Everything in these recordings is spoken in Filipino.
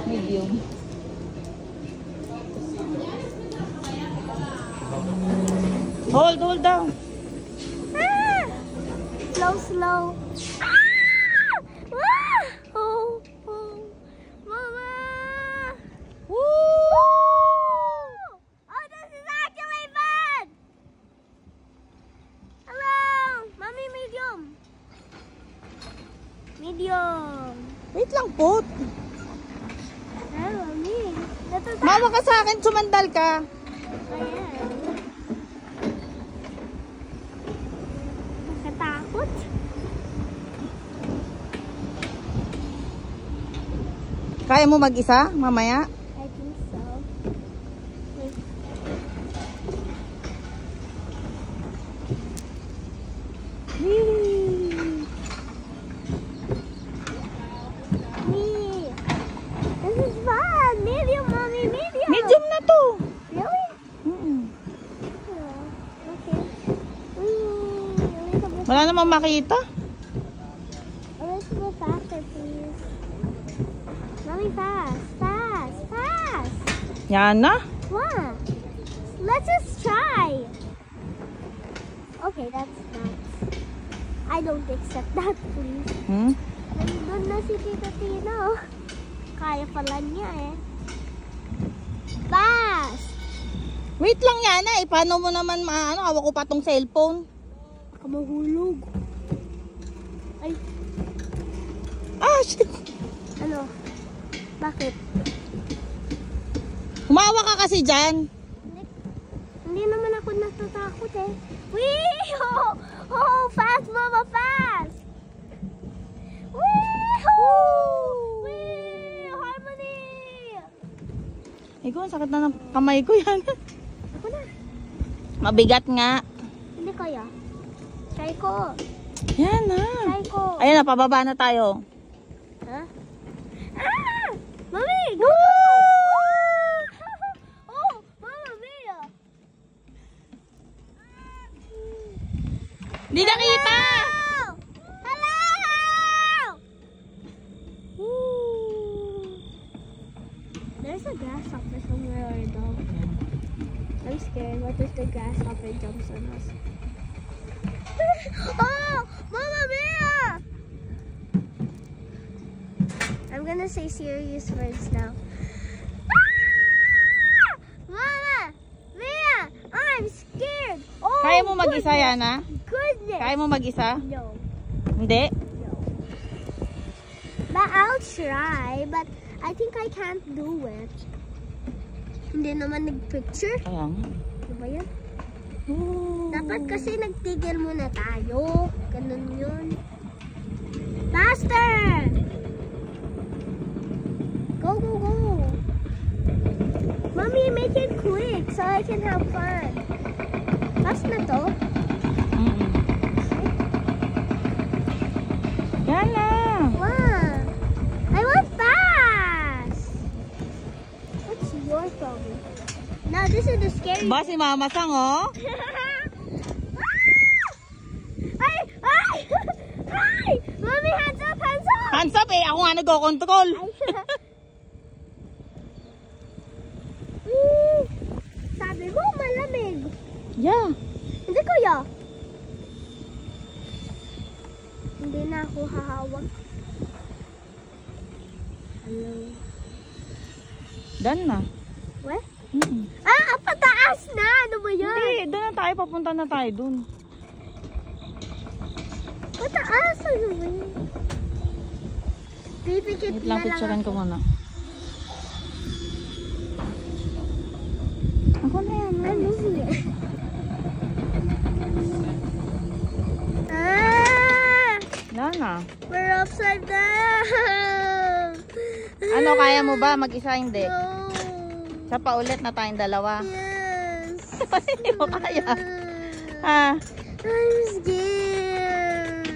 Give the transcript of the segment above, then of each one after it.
Medium. Hold down. Ah! Slow. Ah! Ah! Oh. Mama! Woo! Oh, this is actually fun! Hello! Mommy, medium. Wait lang po. Ay, Mommy. Mawa ka sa akin, sumandal ka. Ayan. Nakatakot? Kaya mo mag-isa mamaya? I think so. Wait. This is fun! Medium, Mommy, medium! Medium na to. Really? Mm-mm. Oh, okay. A little bit, Wala namang makita. a little bit faster, please. Mommy, fast! Yan na. What? Let's just try. Okay, that's nuts. I don't accept that, please. Nandun na si Tita Tino. Kaya pala niya eh. Fast! Wait lang yan eh. Paano mo naman hawak ko pa tong cellphone? Baka mahulog. Ay, Ah, shit. ano? Bakit? Humawa ka kasi dyan. Hindi naman ako natatakot eh. Wee! Oh, fast, Mama, fast! Wee! Harmony! Ikaw, ang sakit na ng kamay ko yan. Ako na. Mabigat nga. Hindi kaya. Try ko. Yan na. Try ko. Ayan na, pababa na tayo. Ha? Ah! Mami! Go! Oh! Mama Mia! Di nakita! Hello! There's a grasshopper somewhere or a dog. I'm scared. What if the grasshopper jumps on us? Oh! Mama Mia! I'm gonna say serious words now. Ah! Mama! Mia! I'm scared! Oh, Kaya mo mag-isa goodness. yan, ha? Goodness! Kaya mo mag-isa? No. Hindi? No. But I'll try, but I think I can't do it. Hindi naman nag-picture. Kaya nga. Ano ba yan? Dapat kasi nagtigil muna tayo. Ganun yun. Faster! Go! Mommy, make it quick so I can have fun. Fast na to? Yan na. Wow! I want fast! What's your problem? Now this is the scary Ba si Mama Sang, oh? Ay! Mommy, hands up! Hands up eh. Ako nga nag-control. Sabi mo, malamig. Yeah. Hindi kuya. Hindi na ako hahawak. Hello. Done na. What? Mm-mm. Pataas na! Ano ba yan? Hindi, doon na tayo. Papunta na tayo doon. Pataas! Ano ba yan? Pipikit Wait na lang, lang picturean ko ako. muna. Ako na yan. Ano siya? Done na. We're upside down! Ano, kaya mo ba? Mag-isa hindi. No! Sa paulit na tayong dalawa. Yes! Hindi mo kaya. Ah, I'm scared!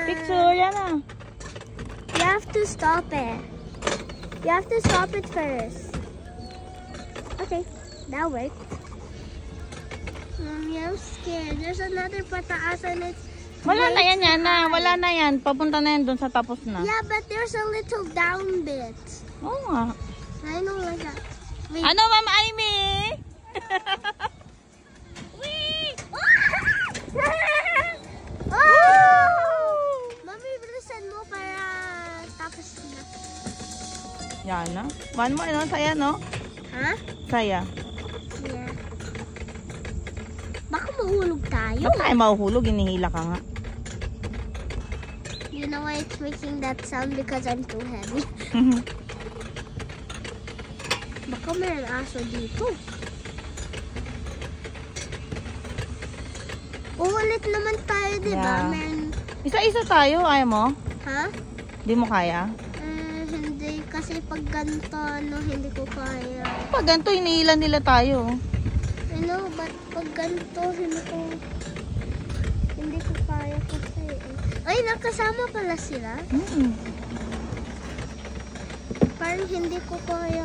picture yan ah. You have to stop it. You have to stop it first. Okay, that worked. Mommy, I'm scared. There's another pataas and it's Wala na yan, Yana. Wala na yan. Papunta na yan doon sa tapos na. Yeah, but there's a little down bit. Oo nga. I know like that. Wait. Ano, Ma'am Amy? Wait! Oh! Mami, bilisan mo para tapos na. Yana. One more, no? Saya, no? Ha? Saya. Yeah. Baka mahulog tayo. Ba't tayo mahuhulog? Hinihila ka nga. You know why it's making that sound? Because I'm too heavy. Baka may aso dito. Uulit naman tayo, di ba? Yeah. Meron... Isa-isa tayo. Ayaw mo? Ha? Di mo kaya? Hindi. Kasi pag ganito, hindi ko kaya. Pag ganito, hinihila nila tayo. I know, but pag ganito, hindi ko kaya kasi. Ay, nakasama pala sila. Parang hindi ko kaya.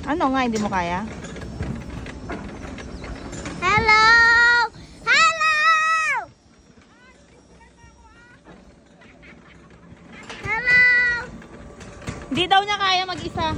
Ano nga, hindi mo kaya? Hello! Hello! Hello! Hindi daw niya kaya mag-isa.